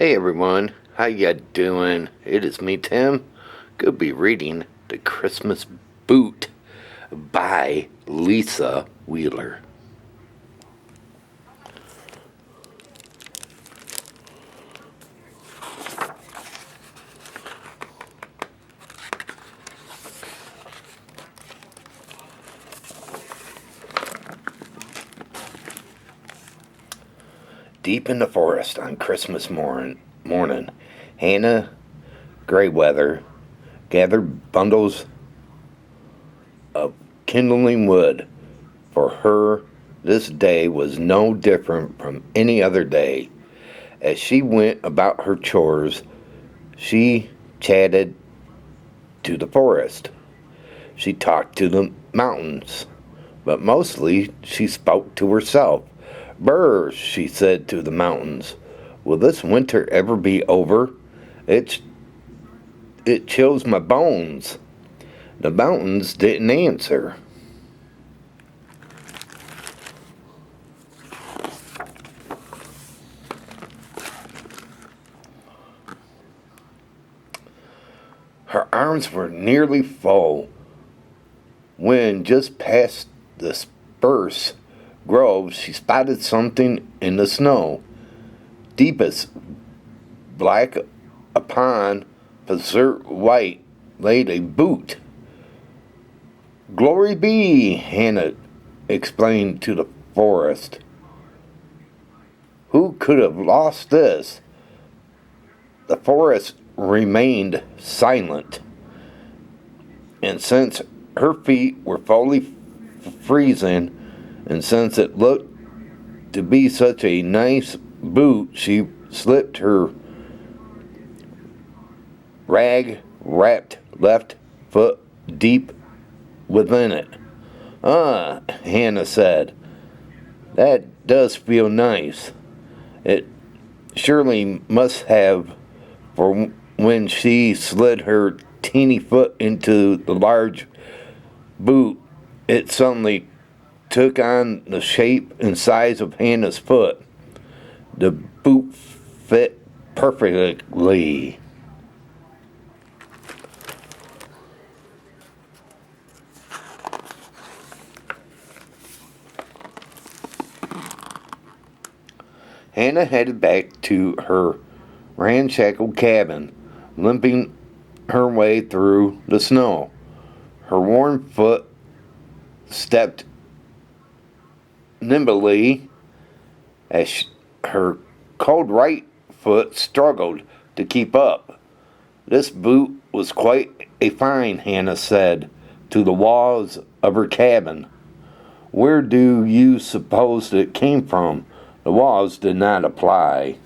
Hey everyone, how ya doing? It is me, Tim. Gonna be reading The Christmas Boot by Lisa Wheeler. Deep in the forest on Christmas morning, Hannah Greyweather gathered bundles of kindling wood. For her, this day was no different from any other day. As she went about her chores, she chatted to the forest. She talked to the mountains, but mostly she spoke to herself. Brr, she said to the mountains, will this winter ever be over? It, it chills my bones. The mountains didn't answer. Her arms were nearly full when, just past the spruce grove, she spotted something in the snow. Deepest black upon desert white laid a boot. Glory be, Hannah explained to the forest. Who could have lost this? The forest remained silent, and since her feet were fully freezing, and since it looked to be such a nice boot, she slipped her rag wrapped left foot deep within it. Ah, Hannah said, that does feel nice. It surely must have, for when she slid her teeny foot into the large boot, it suddenly took on the shape and size of Hannah's foot. The boot fit perfectly. Hannah headed back to her ramshackle cabin, limping her way through the snow. Her worn foot stepped nimbly as her cold right foot struggled to keep up. This boot was quite a find, Hannah said to the walls of her cabin. Where do you suppose it came from? The walls did not apply.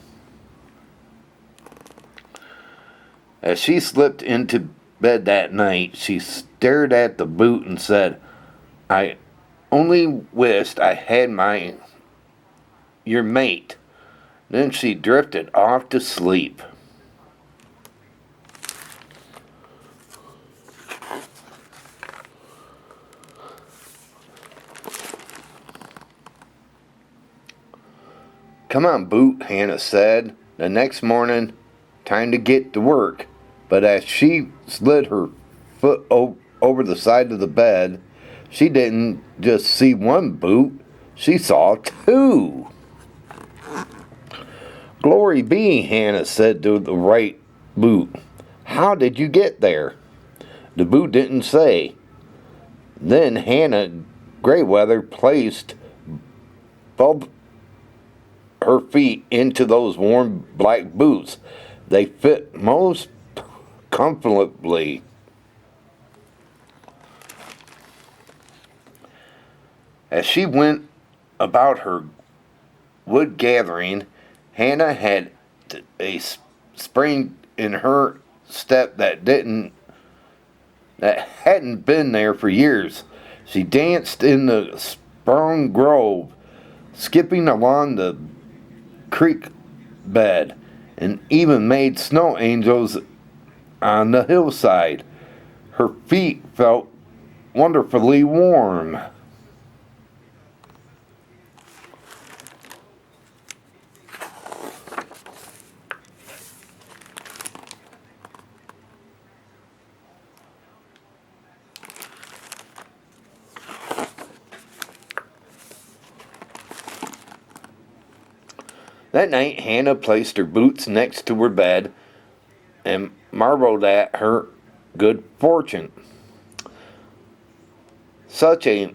As she slipped into bed that night, she stared at the boot and said, I only wished I had your mate. Then she drifted off to sleep. Come on, Boot, Hannah said. The next morning, time to get to work. But as she slid her foot over the side of the bed, she didn't just see one boot, she saw two. Glory be, Hannah said to the right boot. How did you get there? The boot didn't say. Then Hannah Greyweather placed both her feet into those warm black boots. They fit most comfortably. As she went about her wood gathering, Hannah had a spring in her step that hadn't been there for years. She danced in the sprung grove, skipping along the creek bed, and even made snow angels on the hillside. Her feet felt wonderfully warm. That night, Hannah placed her boots next to her bed and marveled at her good fortune. Such a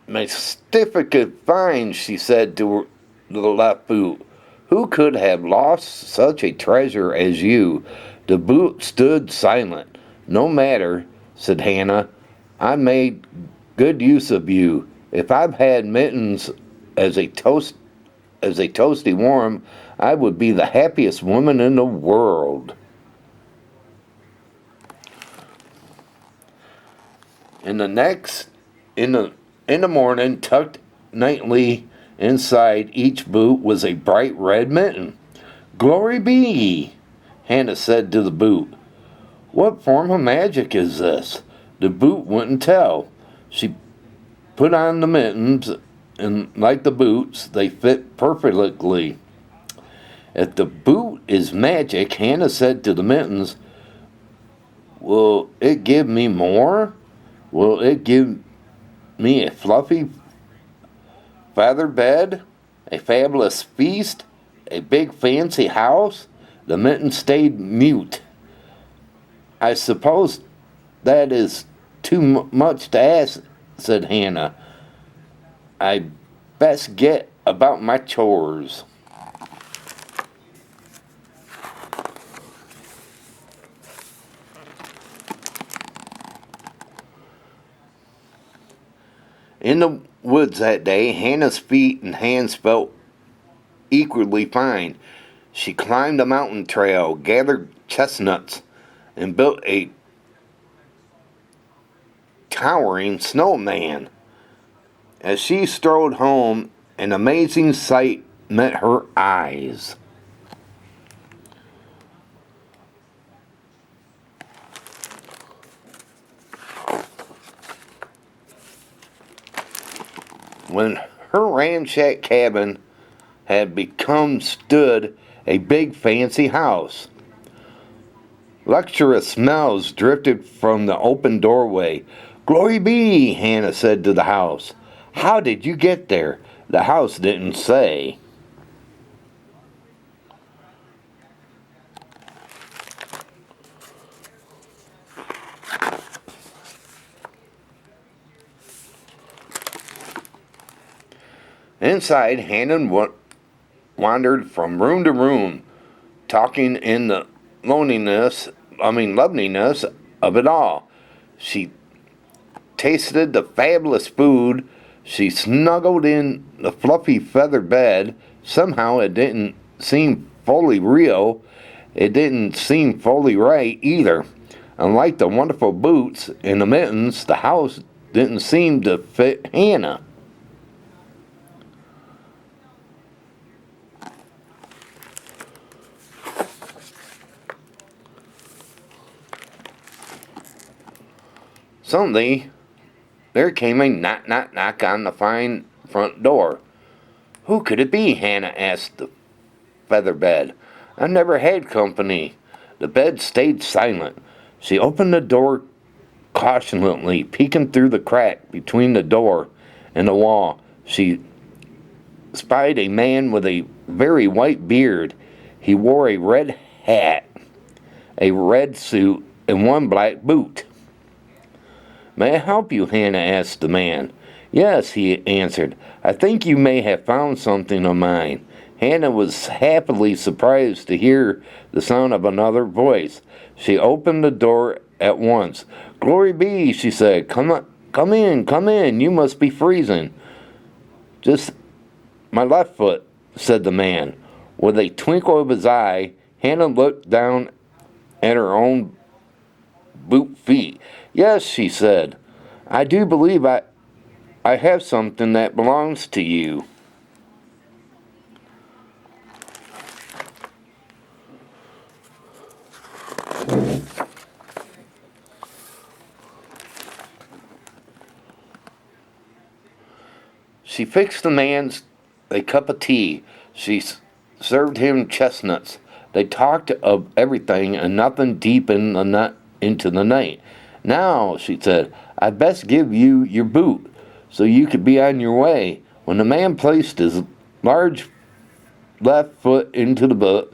magnificent find, she said to the left boot. Who could have lost such a treasure as you? The boot stood silent. No matter, said Hannah. I made good use of you. If I've had mittens as a toasty worm, I would be the happiest woman in the world. In the morning, tucked nightly inside each boot was a bright red mitten. Glory be, Hannah said to the boot. What form of magic is this? The boot wouldn't tell. She put on the mittens, and like the boots, they fit perfectly. If the boot is magic, Hannah said to the mittens, will it give me more? Will it give me a fluffy feather bed, a fabulous feast, a big fancy house? The mitten stayed mute. I suppose that is too much to ask, said Hannah. I best get about my chores. In the woods that day, Hannah's feet and hands felt equally fine. She climbed a mountain trail, gathered chestnuts, and built a towering snowman. As she strode home, an amazing sight met her eyes. When her ramshack cabin had become stood a big fancy house. Luxurious smells drifted from the open doorway. Glory be, Hannah said to the house. How did you get there? The house didn't say. Inside, Hannah wandered from room to room, talking in the loveliness of it all. She tasted the fabulous food. She snuggled in the fluffy feather bed. Somehow it didn't seem fully real. It didn't seem fully right either. Unlike the wonderful boots and the mittens, the house didn't seem to fit Hannah. Suddenly, there came a knock, knock, knock on the fine front door. Who could it be? Hannah asked the feather bed. I never had company. The bed stayed silent. She opened the door cautiously, peeking through the crack between the door and the wall. She spied a man with a very white beard. He wore a red hat, a red suit, and one black boot. May I help you? Hannah asked the man. Yes, he answered. I think you may have found something of mine. Hannah was happily surprised to hear the sound of another voice. She opened the door at once. Glory be, she said. Come in. You must be freezing. Just my left foot, said the man. With a twinkle of his eye, Hannah looked down at her own boot feet. Yes, she said. I do believe I have something that belongs to you. She fixed the man a cup of tea. She served him chestnuts. They talked of everything and nothing deep into the night. Now, she said, I'd best give you your boot so you could be on your way. When the man placed his large left foot into the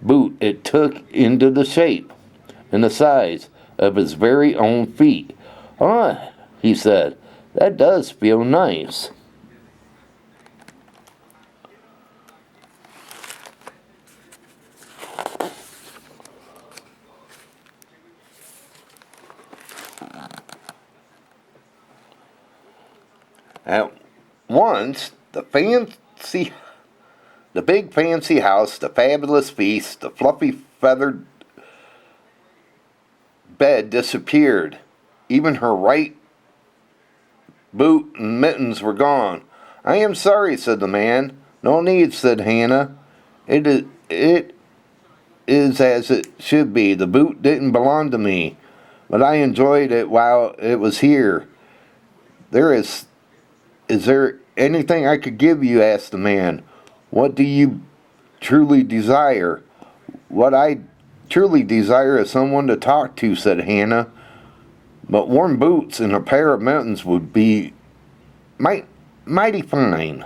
boot, it took into the shape and the size of his very own feet. "Ah," he said, "that does feel nice." At once, the big fancy house, the fabulous feast, the fluffy feathered bed disappeared. Even her right boot and mittens were gone. "I am sorry," said the man. "No need," said Hannah. It is as it should be. The boot didn't belong to me, but I enjoyed it while it was here. Is there anything I could give you?" asked the man. "What do you truly desire?" "What I truly desire is someone to talk to," said Hannah. "But warm boots and a pair of mittens would be mighty fine."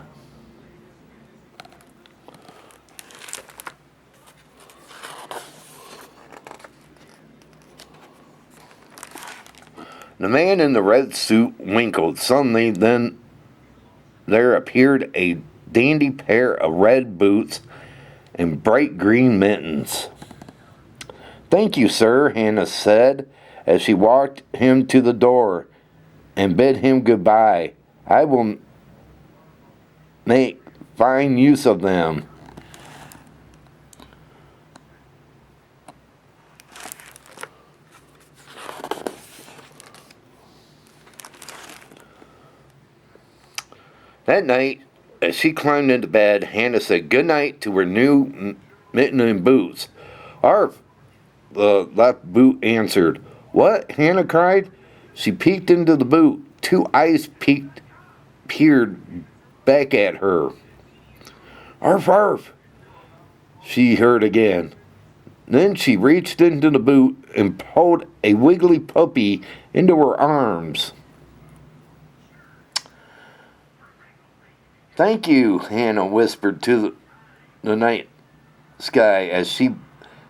The man in the red suit winkled. Suddenly, then there appeared a dandy pair of red boots and bright green mittens. "Thank you, sir," Hannah said as she walked him to the door and bid him goodbye. "I will make fine use of them." That night, as she climbed into bed, Hannah said good night to her new mitten and boots. "Arf," the left boot answered. "What?" Hannah cried. She peeked into the boot. Two eyes peered back at her. "Arf, arf," she heard again. Then she reached into the boot and pulled a wiggly puppy into her arms. "Thank you," Hannah whispered to the night sky as she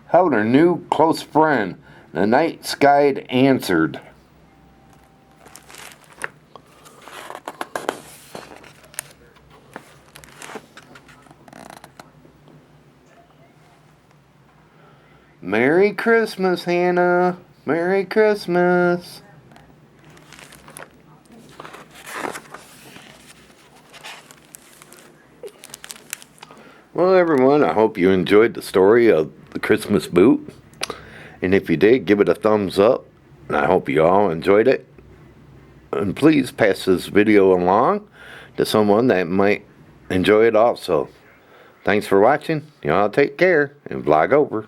held her new close friend. The night sky answered. "Merry Christmas, Hannah. Merry Christmas." Well, everyone, I hope you enjoyed the story of the Christmas boot. And if you did, give it a thumbs up. And I hope you all enjoyed it. And please pass this video along to someone that might enjoy it also. Thanks for watching. Y'all take care and vlog over.